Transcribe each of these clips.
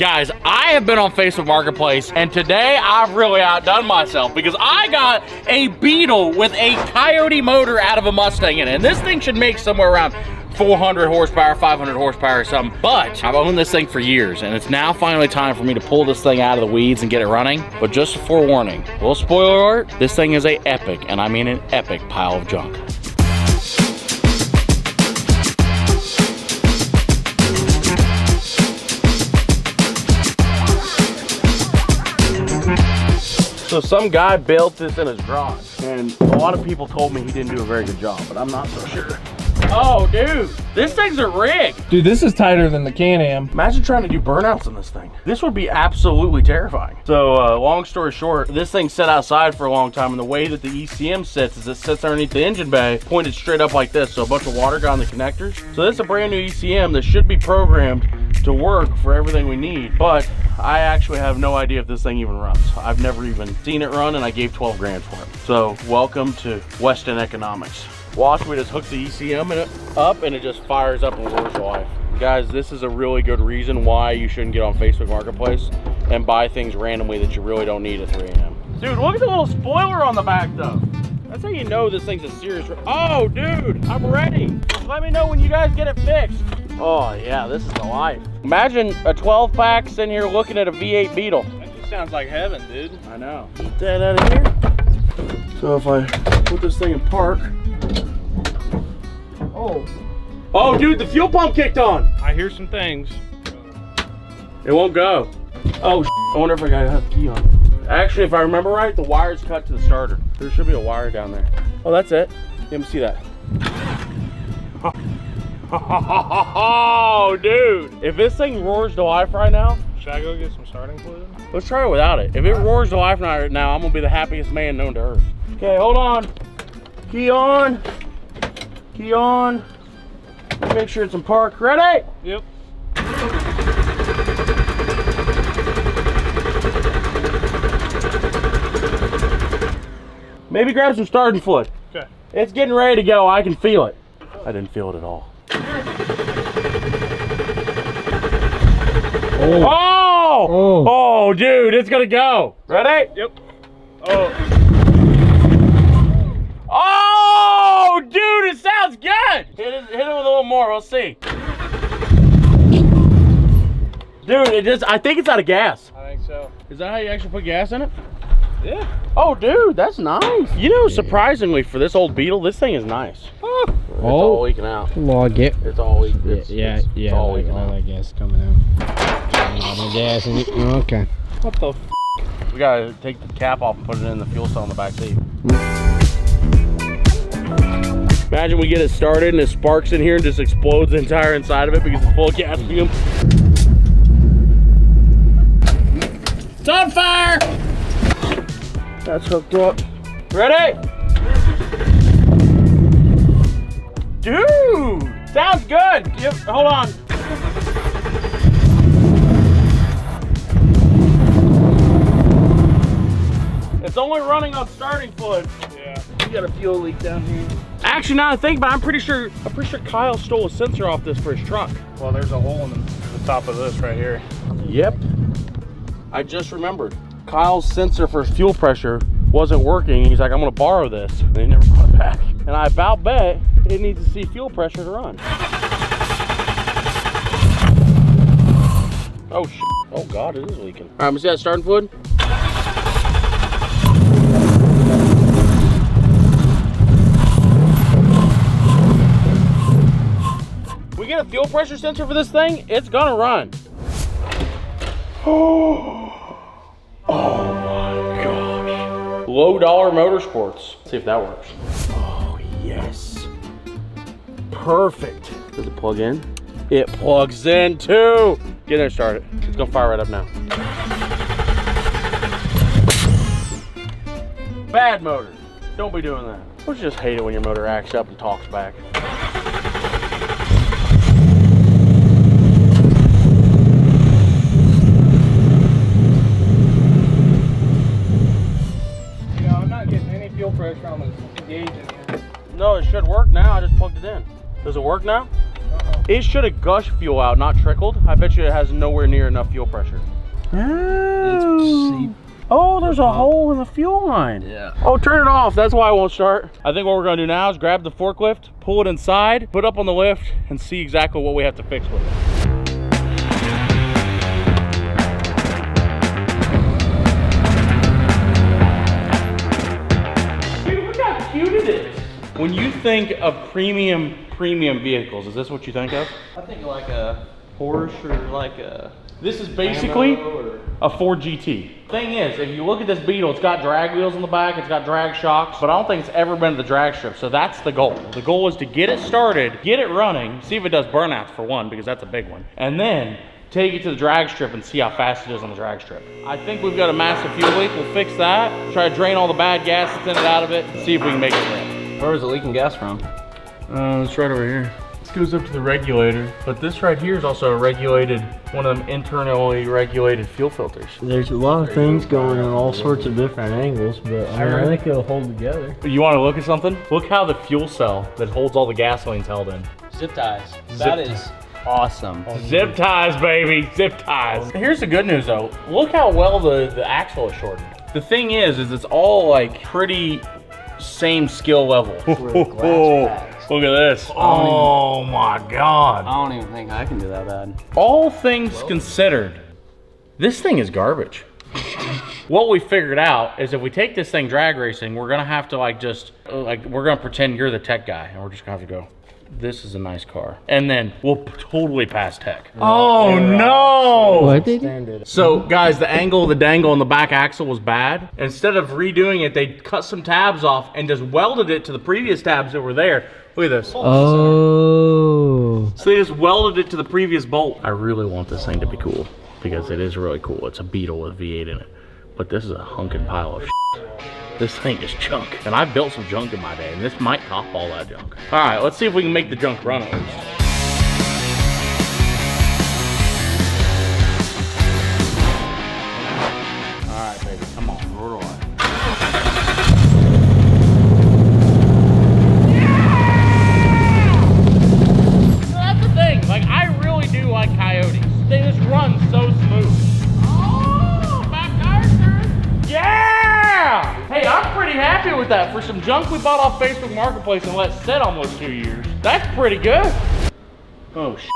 Guys, I have been on Facebook Marketplace, and today I've really outdone myself because I got a Beetle with a Coyote motor out of a Mustang in it. And this thing should make somewhere around 400 horsepower, 500 horsepower or something. But I've owned this thing for years, and it's now finally time for me to pull this thing out of the weeds and get it running. But just a forewarning, a little spoiler alert, this thing is a epic, and I mean an epic pile of junk. So some guy built this in his garage, and a lot of people told me he didn't do a very good job, but I'm not so sure. Oh, dude, this thing's a rig. Dude, this is tighter than the Can-Am. Imagine trying to do burnouts on this thing. This would be absolutely terrifying. So long story short, this thing sat outside for a long time, and the way that the ECM sits is it sits underneath the engine bay, pointed straight up like this, so a bunch of water got on the connectors. So this is a brand new ECM that should be programmed to work for everything we need, but I actually have no idea if this thing even runs. I've never even seen it run, and I gave 12 grand for it. So welcome to Weston economics. Watch, we just hook the ECM in it up and it just fires up and roars to life. Guys, this is a really good reason why you shouldn't get on Facebook Marketplace and buy things randomly that you really don't need at 3 a.m. Dude, look at the little spoiler on the back though. That's how you know this thing's a serious. Oh, dude, I'm ready. Just let me know when you guys get it fixed. Oh yeah, this is the life. Imagine a 12-pack sitting here looking at a V8 Beetle. That just sounds like heaven, dude. I know. Get that out of here. So if I put this thing in park. Oh, dude, the fuel pump kicked on. I hear some things. It won't go. Oh, I wonder if I gotta have the key on. Actually, if I remember right, the wire's cut to the starter. There should be a wire down there. Oh, that's it. Let me see that. Oh, dude. If this thing roars to life right now. Should I go get some starting fluid? Let's try it without it. If it roars to life right now, I'm gonna be the happiest man known to earth. Okay, hold on. Key on. Key on. Make sure it's in park. Ready? Yep. Maybe grab some starting fluid. Okay. It's getting ready to go. I can feel it. I didn't feel it at all. Oh! Oh, oh dude, it's gonna go. Ready? Yep. Oh. Oh, dude, it sounds good. Hit it with a little more. We'll see. Dude, it just, I think it's out of gas. I think so. Is that how you actually put gas in it? Yeah. Oh, dude, that's nice. You know, surprisingly, for this old Beetle, this thing is nice. Oh. It's all leaking out. Log it. It's all leaking. Yeah, it's all leaking all out. that gas coming out. All the gas in it. Okay. What the f? We gotta take the cap off and put it in the fuel cell in the back seat. Imagine we get it started and it sparks in here and just explodes the entire inside of it because it's full of gas fumes. It's on fire! That's hooked up. Ready? Dude! Sounds good! Yep, hold on. It's only running on starting fluid. Yeah. We got a fuel leak down here. Actually, now I think, but I'm pretty sure Kyle stole a sensor off this for his truck. Well, there's a hole in the top of this right here. Yep. I just remembered. Kyle's sensor for fuel pressure wasn't working. He's like, I'm gonna borrow this. And he never brought it back. And I about bet it needs to see fuel pressure to run. Oh shit. Oh God, it is leaking. All right, I'm gonna see that starting fluid. We get a fuel pressure sensor for this thing, it's gonna run. Oh my gosh. Low dollar motorsports. Let's see if that works. Oh yes. Perfect. Does it plug in? It plugs in too. Get in there, start it. It's gonna fire right up now. Bad motor. Don't be doing that. Don't you just hate it when your motor acts up and talks back? Fuel pressure on the gauge in here. No, it should work now. I just plugged it in. Does it work now? It should have gushed fuel out, not trickled. I bet you it has nowhere near enough fuel pressure. Oh, there's a hole in the fuel line. Yeah. Oh, turn it off. That's why it won't start. I think what we're gonna do now is grab the forklift, pull it inside, put it up on the lift, and see exactly what we have to fix with it. Dude, look how cute it is. When you think of premium vehicles, is this what you think of? I think like a Porsche or like a... This is basically a Ford GT. Thing is, if you look at this Beetle, it's got drag wheels on the back, it's got drag shocks, but I don't think it's ever been to the drag strip, so that's the goal. The goal is to get it started, get it running, see if it does burnouts for one, because that's a big one, and then take it to the drag strip and see how fast it is on the drag strip. I think we've got a massive fuel leak. We'll fix that, try to drain all the bad gas that's in it out of it, see if we can make it run. Where was it leaking gas from? It's right over here. This goes up to the regulator, but this right here is also a regulated, one of them internally regulated fuel filters. There's a lot of things going in all sorts of different angles, but I think it'll hold together. You want to look at something? Look how the fuel cell that holds all the gasoline's held in. Zip ties. That is awesome. Zip ties, baby, zip ties. Here's the good news though. Look how well the axle is shortened. The thing is it's all like pretty same skill level. Look at this. Oh my God. I don't even think I can do that bad. All things considered, this thing is garbage. What we figured out is if we take this thing drag racing, we're gonna have to we're gonna pretend you're the tech guy and we're just gonna have to go, this is a nice car. And then we'll totally pass tech. Oh no! What did you? So guys, the angle of the dangle on the back axle was bad. Instead of redoing it, they cut some tabs off and just welded it to the previous tabs that were there. Look at this. Oh. So they just welded it to the previous bolt. I really want this thing to be cool because it is really cool. It's a Beetle with V8 in it. But this is a hunkin' pile of shit. This thing is junk. And I've built some junk in my day, and this might top all that junk. All right, let's see if we can make the junk run at least. All right, baby, come on, roll on. So that's the thing, like I really do like Coyotes. They just run so smooth. Oh, back tires, sir. Yeah! Hey, I'm pretty happy with that. For some junk we bought off Facebook Marketplace and let sit almost 2 years. That's pretty good. Oh, shit.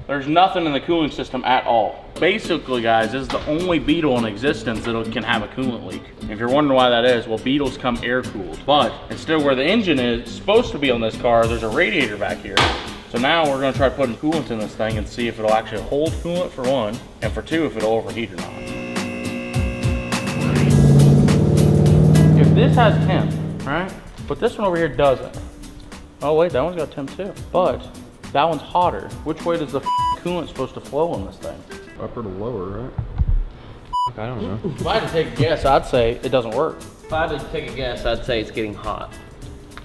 There's nothing in the cooling system at all. Basically, guys, this is the only Beetle in existence that can have a coolant leak. If you're wondering why that is, well, Beetles come air-cooled. But instead of where the engine is supposed to be on this car, there's a radiator back here. So now we're gonna try putting coolant in this thing and see if it'll actually hold coolant for one, and for two, if it'll overheat or not. If this has temp, right? But this one over here doesn't. Oh wait, that one's got temp too. But that one's hotter. Which way does the coolant supposed to flow on this thing? Upper to lower, right? I don't know. If I had to take a guess, I'd say it doesn't work. If I had to take a guess, I'd say it's getting hot.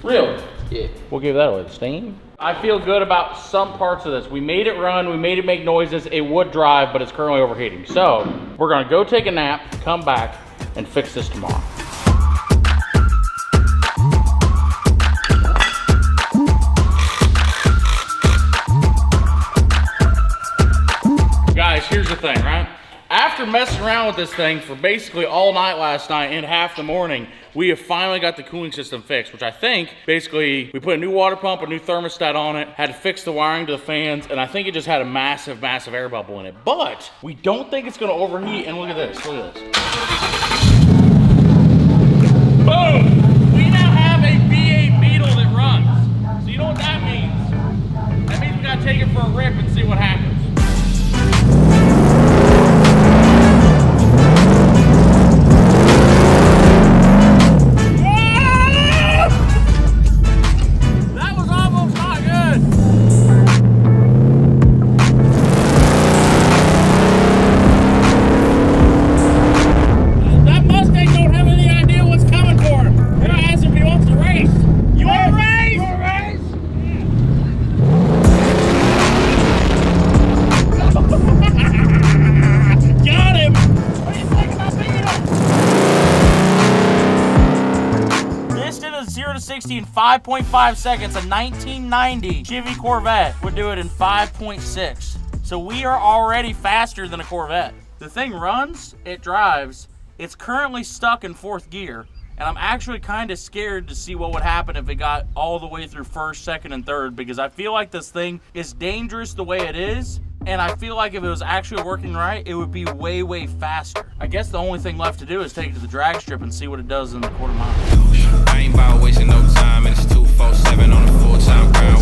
Really? Yeah. We'll give that away. The steam? I feel good about some parts of this. We made it run, we made it make noises, it would drive, but it's currently overheating. So, we're gonna go take a nap, come back, and fix this tomorrow. Guys, here's the thing, right? After messing around with this thing for basically all night last night and half the morning, we have finally got the cooling system fixed, which I think, basically, we put a new water pump, a new thermostat on it, had to fix the wiring to the fans, and I think it just had a massive, massive air bubble in it. But, we don't think it's gonna overheat, and look at this, look at this. Boom! We now have a V8 Beetle that runs. So you know what that means? That means we gotta take it for a rip and see what happens. 60 in 5.5 seconds. A 1990 Chevy Corvette would do it in 5.6. So we are already faster than a Corvette. The thing runs, it drives. It's currently stuck in 4th gear. And I'm actually kind of scared to see what would happen if it got all the way through 1st, 2nd, and 3rd, because I feel like this thing is dangerous the way it is. And I feel like if it was actually working right, it would be way, way faster. I guess the only thing left to do is take it to the drag strip and see what it does in the quarter mile. I ain't about wasting no time, and it's 247 on a full-time grind.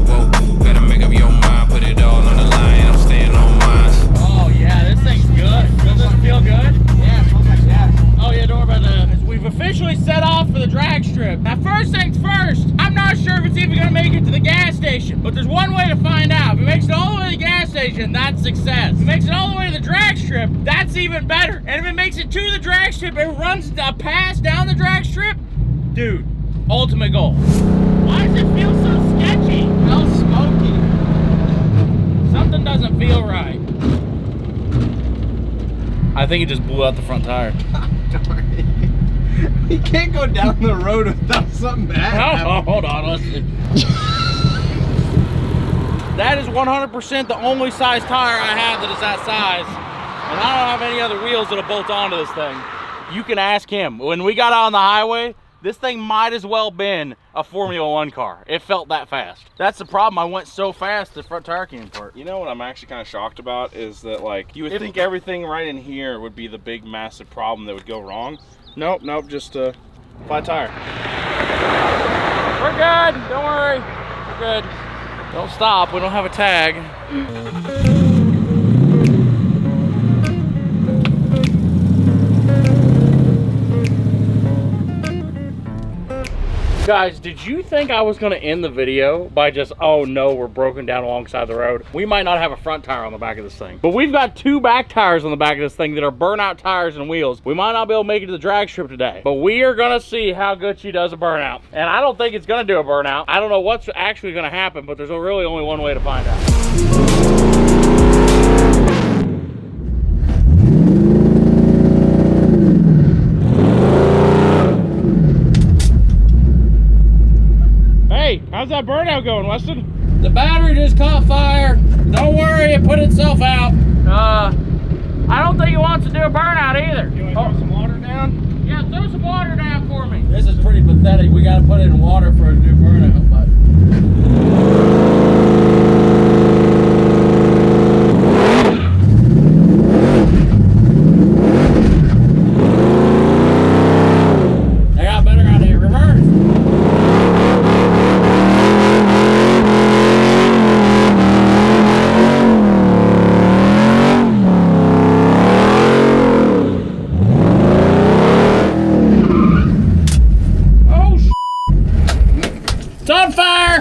Whoa, better make up your mind, put it all on the line, I'm staying on mine. Oh yeah, this thing's good. Does it feel good? Yeah, it smells like gas. Oh yeah, don't worry about that. We've officially set off for the drag strip. Now first things first, I'm not sure if it's even gonna make it to the gas station, but there's one way to find out. If it makes it all the way to the gas station, that's success. If it makes it all the way to the drag strip, that's even better. And if it makes it to the drag strip, it runs a pass down the drag strip, dude, ultimate goal. Why does it feel so sketchy? It smells smoky. Something doesn't feel right. I think it just blew out the front tire. You can't go down the road without something bad. Oh, hold on, listen. That is 100% the only size tire I have that is that size. And I don't have any other wheels that'll bolt onto this thing. You can ask him. When we got out on the highway, this thing might as well been a Formula 1 car. It felt that fast. That's the problem. I went so fast, the front tire came apart. You know what I'm actually kind of shocked about is that, like, you would think everything right in here would be the big, massive problem that would go wrong. Nope, nope, just a flat tire. We're good. Don't worry. We're good. Don't stop. We don't have a tag. Guys, did you think I was gonna end the video by just, oh no, we're broken down alongside the road? We might not have a front tire on the back of this thing, but we've got 2 back tires on the back of this thing that are burnout tires and wheels. We might not be able to make it to the drag strip today, but we are gonna see how good she does a burnout. And I don't think it's gonna do a burnout. I don't know what's actually gonna happen, but there's really only one way to find out. Hey, how's that burnout going, Weston? The battery just caught fire. Don't worry, it put itself out. I don't think it wants to do a burnout either. You want to throw some water down? Yeah, throw some water down for me. This is pretty pathetic. We gotta put it in water for a new burnout, but. I got better out here. Reverse. It's on fire!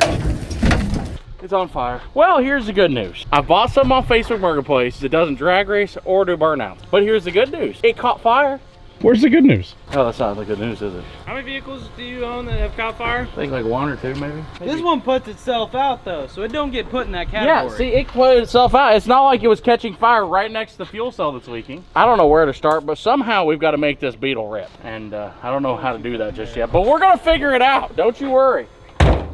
It's on fire. Well, here's the good news. I bought some on Facebook Marketplace that doesn't drag race or do burnouts. But here's the good news. It caught fire. Where's the good news? Oh, that's not the good news, is it? How many vehicles do you own that have caught fire? I think like 1 or 2, maybe. This one puts itself out though, so it don't get put in that Yeah, category. see, it put itself out. It's not like it was catching fire right next to the fuel cell that's leaking. I don't know where to start, but somehow we've got to make this Beetle rip. And I don't know how to do that just yet, but we're going to figure it out. Don't you worry.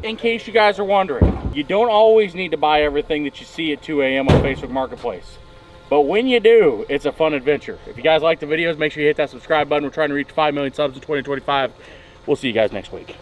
In case you guys are wondering, you don't always need to buy everything that you see at 2 a.m. on Facebook Marketplace. But when you do, it's a fun adventure. If you guys like the videos, make sure you hit that subscribe button. We're trying to reach 5 million subs in 2025. We'll see you guys next week.